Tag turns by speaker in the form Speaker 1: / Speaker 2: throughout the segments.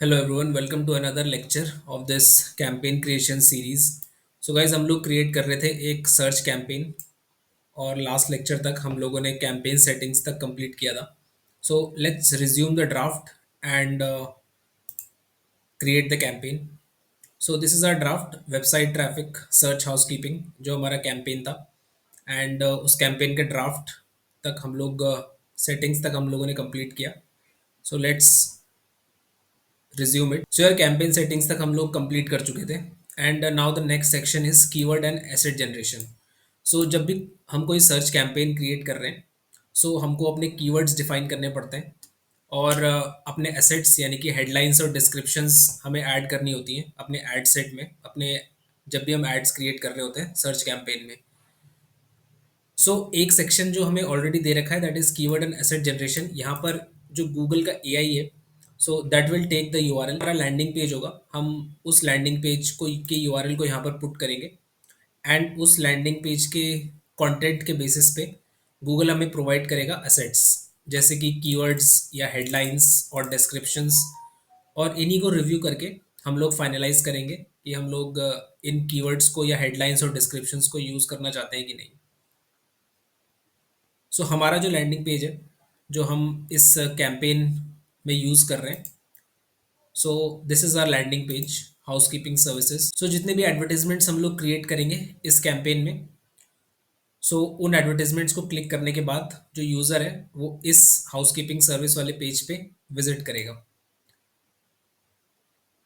Speaker 1: Hello everyone, welcome to another lecture of this campaign creation series. So guys, हम लोग create कर रहे थे एक सर्च कैंपेन और लास्ट लेक्चर तक हम लोगों ने कैंपेन सेटिंग्स तक कंप्लीट किया था। So let's resume the draft and create the campaign. So this is our draft website traffic search housekeeping, जो हमारा कैंपेन था। एंड उस कैंपेन के ड्राफ्ट तक हम लोग सेटिंग्स तक हम लोगों ने कंप्लीट किया। So let's resume it. So यार, कैंपेन सेटिंग्स तक हम लोग कंप्लीट कर चुके थे। And now the next section is keyword and asset generation. So जब भी हम कोई सर्च कैंपेन क्रिएट कर रहे हैं, सो हमको अपने कीवर्ड्स डिफाइन करने पड़ते हैं और अपने एसेट्स यानी कि हेडलाइंस और डिस्क्रिप्शंस हमें ऐड करनी होती हैं अपने एड सेट में, अपने जब भी हम एड्स क्रिएट कर रहे होते हैं सर्च कैंपेन में। सो एक सेक्शन जो हमें ऑलरेडी दे रखा है, that is keyword and asset generation. यहाँ पर जो गूगल का एआई है, so that will take the URL. हमारा लैंडिंग पेज होगा, हम उस लैंडिंग पेज को के यूआरएल को यहाँ पर पुट करेंगे। एंड उस लैंडिंग पेज के कंटेंट के बेसिस पे गूगल हमें प्रोवाइड करेगा असेट्स, जैसे कि कीवर्ड्स या हेडलाइंस और डिस्क्रिप्शंस। और इन्हीं को रिव्यू करके हम लोग फाइनलाइज करेंगे कि हम लोग इन कीवर्ड्स को या हेडलाइंस और डिस्क्रिप्शंस को यूज़ करना चाहते हैं कि नहीं। सो हमारा जो लैंडिंग पेज है, जो हम इस कैंपेन में यूज़ कर रहे हैं, so this is our landing page housekeeping services. So जितने भी एडवर्टीजमेंट्स हम लोग क्रिएट करेंगे इस कैंपेन में, सो उन एडवर्टीजमेंट्स को क्लिक करने के बाद जो यूज़र है वो इस हाउसकीपिंग सर्विस वाले पेज पे विजिट करेगा।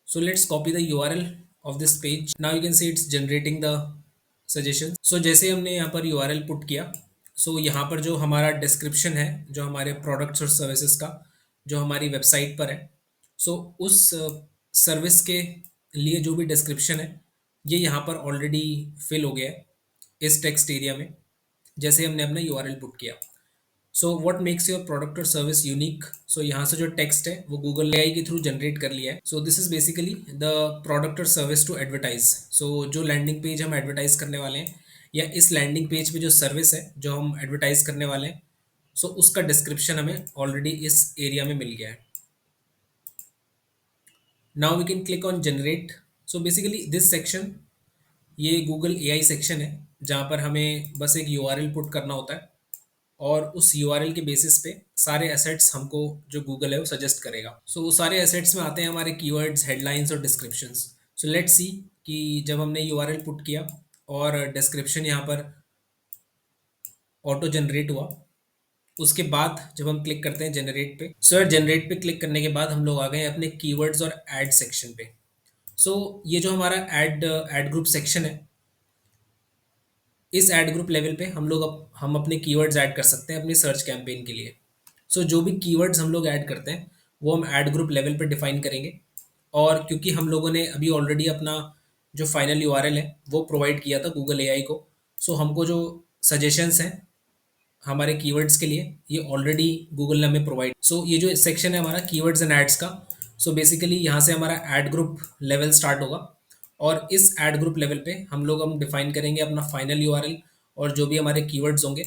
Speaker 1: So let's copy the URL of this page. Now you can see it's generating the suggestions. So जैसे हमने यहाँ पर URL पुट किया, सो यहाँ पर जो हमारा डिस्क्रिप्शन है, जो हमारे प्रोडक्ट्स और सर्विसेज का, जो हमारी वेबसाइट पर है, सो उस सर्विस के लिए जो भी डिस्क्रिप्शन है, ये यहाँ पर ऑलरेडी फिल हो गया है इस टेक्स्ट एरिया में, जैसे हमने अपना यूआरएल पुट किया। So what makes your product और सर्विस यूनिक। सो यहाँ से जो टेक्स्ट है वो गूगल एआई के थ्रू जनरेट कर लिया है। So this is basically the product और सर्विस टू एडवर्टाइज। सो जो लैंडिंग पेज हम एडवर्टाइज करने वाले हैं, या इस लैंडिंग पेज पे जो सर्विस है जो हम एडवर्टाइज करने वाले हैं, सो उसका डिस्क्रिप्शन हमें ऑलरेडी इस एरिया में मिल गया है। Now we can click on generate. So basically this section, ये गूगल एआई सेक्शन है, जहाँ पर हमें बस एक यूआरएल पुट करना होता है और उस यूआरएल के बेसिस पे सारे एसेट्स हमको जो गूगल है वो सजेस्ट करेगा। सो वो सारे एसेट्स में आते हैं हमारे कीवर्ड्स, हेडलाइंस और डिस्क्रिप्शंस। सो लेट्स सी कि जब हमने यूआरएल पुट किया और डिस्क्रिप्शन यहाँ पर ऑटो जनरेट हुआ, उसके बाद जब हम क्लिक करते हैं जनरेट पे, सो जनरेट पे क्लिक करने के बाद हम लोग आ गए हैं अपने कीवर्ड्स और एड सेक्शन पे। सो ये जो हमारा एड एड ग्रुप सेक्शन है, इस ऐड ग्रुप लेवल पे हम अपने कीवर्ड्स ऐड कर सकते हैं अपनी सर्च कैंपेन के लिए। सो जो भी कीवर्ड्स हम लोग ऐड करते हैं वो हम ऐड ग्रुप लेवल पे डिफाइन करेंगे। और क्योंकि हम लोगों ने अभी ऑलरेडी अपना जो फाइनल यूआरएल है वो प्रोवाइड किया था गूगल एआई को, सो हमको जो सजेशंस हैं हमारे कीवर्ड्स के लिए ये ऑलरेडी गूगल ने हमें प्रोवाइड। सो ये जो सेक्शन है हमारा कीवर्ड्स एंड एड्स का, सो बेसिकली यहाँ से हमारा ऐड ग्रुप लेवल स्टार्ट होगा। और इस ऐड ग्रुप लेवल पे हम डिफाइन करेंगे अपना फाइनल यूआरएल और जो भी हमारे कीवर्ड्स होंगे।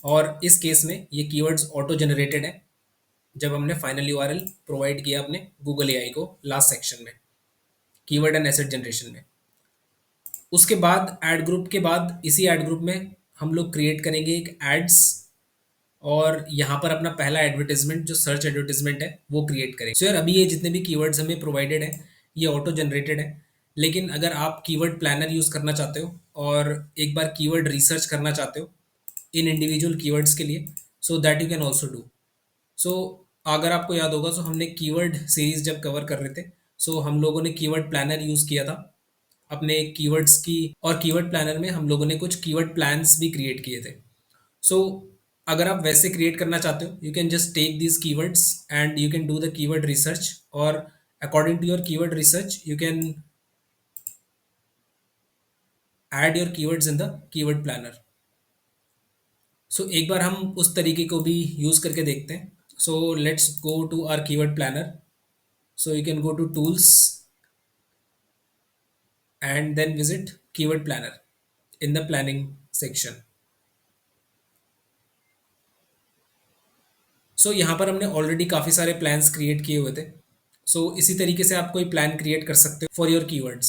Speaker 1: और इस केस में ये कीवर्ड्स ऑटो जनरेटेड है जब हमने फाइनल यूआरएल प्रोवाइड किया अपने गूगल एआई को लास्ट सेक्शन में, कीवर्ड एंड एसेट जनरेशन में। उसके बाद ऐड ग्रुप के बाद इसी ऐड ग्रुप में हम लोग क्रिएट करेंगे एक एड्स, और यहाँ पर अपना पहला एडवर्टीजमेंट जो सर्च एडवर्टीजमेंट है वो क्रिएट करें। सो यार, अभी ये जितने भी कीवर्ड्स हमें प्रोवाइडेड है ये ऑटो जनरेटेड है। लेकिन अगर आप कीवर्ड प्लानर यूज़ करना चाहते हो और एक बार कीवर्ड रिसर्च करना चाहते हो इन इंडिविजुअल कीवर्ड्स के लिए, so that you can also do. So अगर आपको याद होगा, सो हमने कीवर्ड सीरीज जब कवर कर रहे थे, सो हम लोगों ने कीवर्ड प्लानर यूज़ किया था अपने कीवर्ड्स की। और कीवर्ड प्लानर में हम लोगों ने कुछ कीवर्ड प्लान्स भी क्रिएट किए थे। सो अगर आप वैसे क्रिएट करना चाहते हो, you can just take these keywords and you can do the keyword research, और according to your keyword research you can add your keywords in the keyword planner. So एक बार हम उस तरीके को भी यूज़ करके देखते हैं। So let's go to our keyword planner. So you can go to tools and then visit keyword planner in the planning section. So यहाँ पर हमने ऑलरेडी काफ़ी सारे प्लान्स क्रिएट किए हुए थे। सो इसी तरीके से आप कोई प्लान क्रिएट कर सकते हो for your keywords.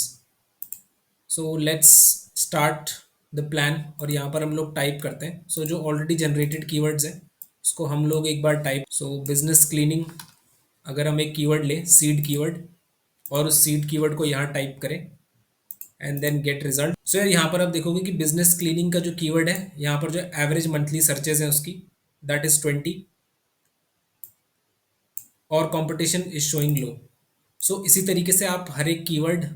Speaker 1: So let's start the plan, और यहाँ पर हम लोग टाइप करते हैं। सो जो ऑलरेडी जनरेटेड कीवर्ड्स हैं उसको हम लोग एक बार टाइप, सो बिजनेस क्लीनिंग, अगर हम एक कीवर्ड लें सीड कीवर्ड, और उस सीड कीवर्ड को यहाँ टाइप करें एंड देन गेट रिजल्ट। सो यार यहाँ पर आप देखोगे कि बिजनेस क्लीनिंग का जो कीवर्ड है, यहाँ पर जो एवरेज मंथली सर्चेज है उसकी दैट इज 20, और कंपटीशन इज शोइंग लो। सो इसी तरीके से आप हर एक कीवर्ड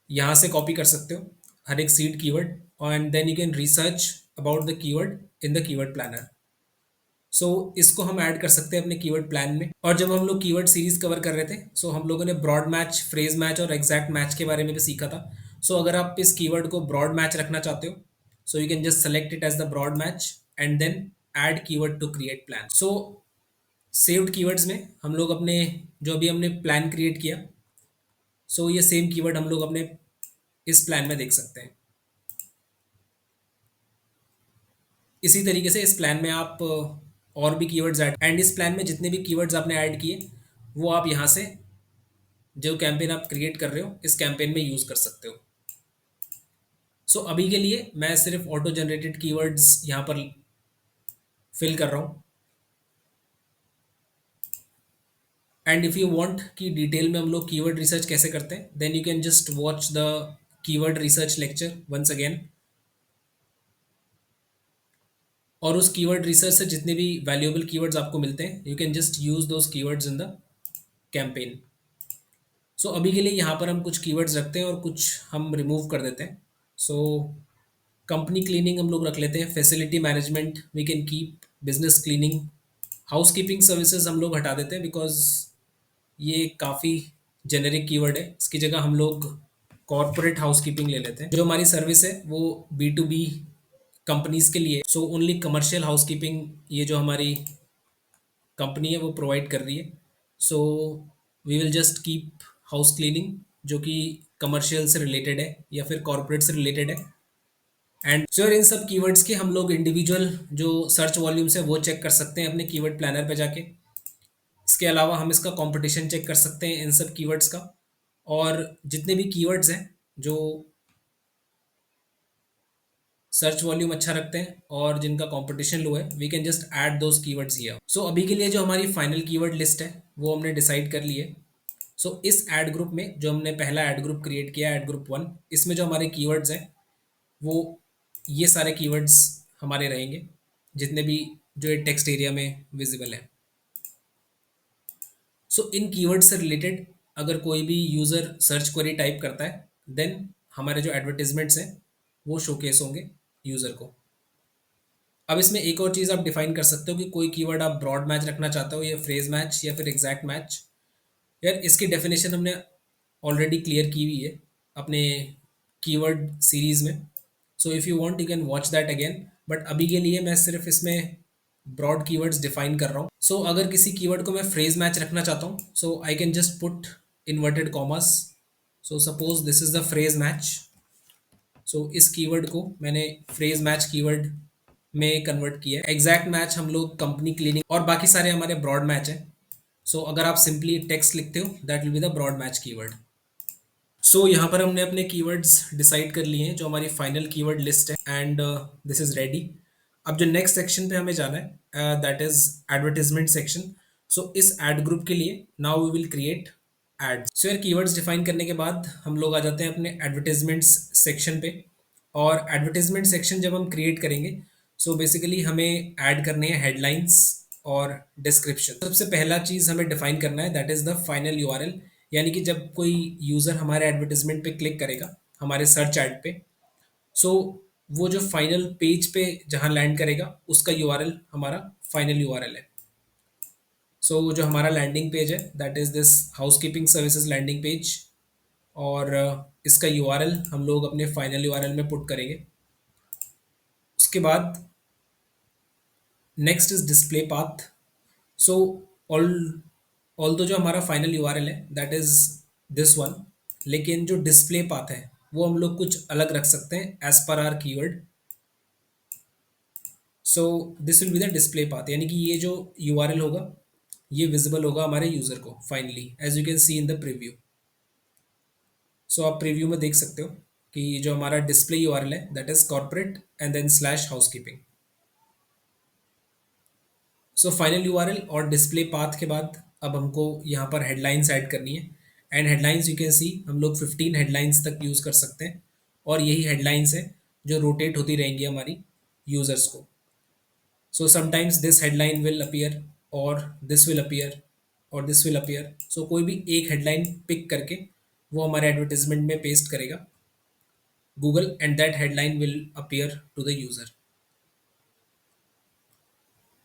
Speaker 1: यहाँ से कॉपी कर सकते हो, हर एक seed keyword, and then you can research about the keyword in the keyword planner. So इसको हम ऐड कर सकते हैं अपने कीवर्ड प्लान में। और जब हम लोग कीवर्ड सीरीज कवर कर रहे थे, सो हम लोगों ने ब्रॉड मैच, फ्रेज मैच और एग्जैक्ट मैच के बारे में भी सीखा था। सो अगर आप इस कीवर्ड को ब्रॉड मैच रखना चाहते हो, so you can just select it as the broad match and then add keyword to create plan. So saved keywords में हम लोग अपने जो अभी हमने प्लान क्रिएट किया, सो ये सेम कीवर्ड हम लोग अपने इस प्लान में देख सकते हैं। इसी तरीके से इस प्लान में आप और भी कीवर्ड्स ऐड, एंड इस प्लान में जितने भी कीवर्ड्स आपने ऐड किए वो आप यहाँ से जो कैंपेन आप क्रिएट कर रहे हो इस कैंपेन में यूज कर सकते हो। सो अभी के लिए मैं सिर्फ ऑटो जनरेटेड कीवर्ड्स यहाँ पर फिल कर रहा हूँ। एंड इफ यू वांट कि डिटेल में हम लोग कीवर्ड रिसर्च कैसे करते हैं, then you can just watch the keyword research lecture once again. और उस कीवर्ड रिसर्च से जितने भी वैल्यूएबल कीवर्ड्स आपको मिलते हैं, you can just use those keywords in the campaign. So अभी के लिए यहाँ पर हम कुछ कीवर्ड्स रखते हैं और कुछ हम रिमूव कर देते हैं। सो कंपनी क्लीनिंग हम लोग रख लेते हैं, facility management we can keep, business cleaning, house keeping services हम लोग हटा देते हैं बिकॉज ये काफ़ी जेनेरिक कीवर्ड है। इसकी जगह हम लोग कॉरपोरेट हाउस कीपिंग ले लेते हैं। जो हमारी सर्विस है वो B2B कंपनीज के लिए, so only commercial house keeping ये जो हमारी कंपनी है वो प्रोवाइड कर रही है। So we will just keep house cleaning जो कि कमर्शियल से रिलेटेड है या फिर कॉरपोरेट से रिलेटेड है। एंड सर इन सब कीवर्ड्स के हम लोग इंडिविजुअल जो सर्च वॉल्यूम्स है वो चेक कर सकते हैं अपने कीवर्ड प्लानर पे जाके। इसके अलावा हम इसका कंपटीशन चेक कर सकते हैं इन सब कीवर्ड्स का, और जितने भी कीवर्ड्स हैं जो सर्च वॉल्यूम अच्छा रखते हैं और जिनका कंपटीशन लो है, we can just add those keywords here. So अभी के लिए जो हमारी फाइनल कीवर्ड लिस्ट है वो हमने डिसाइड कर ली है। सो इस ऐड ग्रुप में जो हमने पहला ऐड ग्रुप क्रिएट किया, ऐड ग्रुप 1, इसमें जो हमारे कीवर्ड्स हैं वो ये सारे कीवर्ड्स हमारे रहेंगे जितने भी जो ये टेक्स्ट एरिया में विजिबल है। सो इन कीवर्ड से रिलेटेड अगर कोई भी यूज़र सर्च क्वेरी टाइप करता है, देन हमारे जो एडवर्टीजमेंट्स हैं वो शोकेस होंगे यूज़र को। अब इसमें एक और चीज़ आप डिफाइन कर सकते हो कि कोई कीवर्ड आप ब्रॉड मैच रखना चाहते हो या फ्रेज मैच या फिर एग्जैक्ट मैच। यार इसकी डेफिनेशन हमने ऑलरेडी क्लियर की हुई है अपने कीवर्ड सीरीज में। So if you want you can watch that again, but अभी के लिए मैं सिर्फ इसमें ब्रॉड कीवर्ड्स डिफाइन कर रहा हूँ। सो अगर किसी कीवर्ड को मैं फ्रेज मैच रखना चाहता हूँ, so I can just put inverted commas. So suppose this is the phrase match. So इस कीवर्ड को मैंने फ्रेज मैच कीवर्ड में कन्वर्ट किया है। एग्जैक्ट मैच हम लोग कंपनी क्लीनिंग, और बाकी सारे हमारे ब्रॉड मैच हैं। सो अगर आप सिंपली टेक्स्ट लिखते हो that will be the broad match keyword. So यहाँ पर हमने अपने कीवर्ड्स डिसाइड कर लिए हैं जो हमारी फाइनल कीवर्ड लिस्ट है, एंड दिस इज रेडी। अब जो नेक्स्ट सेक्शन पे हमें जाना है that is advertisement section. So इस एड ग्रुप के लिए now we will create ads. So यार कीवर्ड्स डिफाइन करने के बाद हम लोग आ जाते हैं अपने एडवर्टीजमेंट्स सेक्शन पे। और एडवर्टीजमेंट सेक्शन जब हम क्रिएट करेंगे, सो बेसिकली हमें ऐड करने हैं हेडलाइंस और डिस्क्रिप्शन। सबसे पहला चीज़ हमें डिफाइन करना है that is the final URL, यानी कि जब कोई यूज़र हमारे एडवर्टीजमेंट पे क्लिक करेगा हमारे सर्च ऐड पे, सो वो जो फाइनल पेज पे जहाँ लैंड करेगा उसका यूआरएल हमारा फाइनल यूआरएल है। सो जो हमारा लैंडिंग पेज है that is this housekeeping services landing page, और इसका यूआरएल हम लोग अपने फाइनल यूआरएल में पुट करेंगे। उसके बाद next is display path. So all all जो हमारा फाइनल यूआरएल है दैट इज दिस वन, लेकिन जो डिस्प्ले पाथ है वो हम लोग कुछ अलग रख सकते हैं as per our keyword. So this will be the display path, यानी कि ये जो यूआरएल होगा ये विजिबल होगा हमारे यूजर को finally as you can see in the preview. So आप प्रीव्यू में देख सकते हो कि जो हमारा डिस्प्ले यूआरएल है that is corporate and then slash housekeeping. So final URL और डिस्प्ले पाथ के बाद अब हमको यहाँ पर हेडलाइंस ऐड करनी है। एंड हेडलाइंस यू कैन सी हम लोग 15 हेडलाइंस तक यूज़ कर सकते हैं और यही हेडलाइंस है जो रोटेट होती रहेंगी हमारी यूजर्स को। So sometimes this headline will appear और दिस विल अपीयर और दिस विल अपीयर। सो कोई भी एक हेडलाइन पिक करके वो हमारे एडवर्टीजमेंट में पेस्ट करेगा Google and that headline will appear to the user.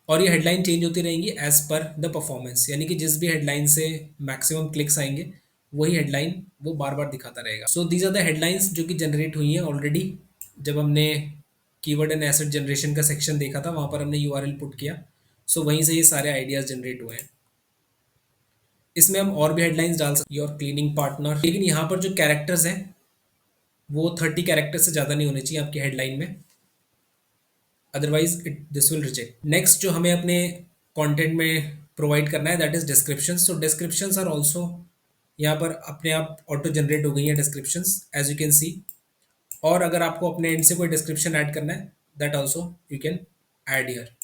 Speaker 1: और ये हेडलाइन चेंज होती रहेंगी एज पर द परफॉर्मेंस, यानी कि जिस भी हेडलाइन से मैक्सिमम क्लिक्स आएंगे वही हेडलाइन वो बार बार दिखाता रहेगा। So these are the headlines जो कि जनरेट हुई हैं ऑलरेडी। जब हमने कीवर्ड एंड एसेट जनरेशन का सेक्शन देखा था वहाँ पर हमने यूआरएल पुट किया। सो वहीं से ये सारे आइडियाज जनरेट हुए हैं। इसमें हम और भी हेडलाइंस डाल सकते योर क्लीनिंग पार्टनर, लेकिन यहाँ पर जो कैरेक्टर्स हैं वो 30 कैरेक्टर से ज़्यादा नहीं होने चाहिए आपकी हेडलाइन में, otherwise it this will reject. Next जो हमें अपने कंटेंट में प्रोवाइड करना है that is descriptions. So descriptions are also यहाँ पर अपने आप ऑटो जनरेट हो गई हैं descriptions as you can see. और अगर आपको अपने एंड से कोई डिस्क्रिप्शन ऐड करना है that also you can add here.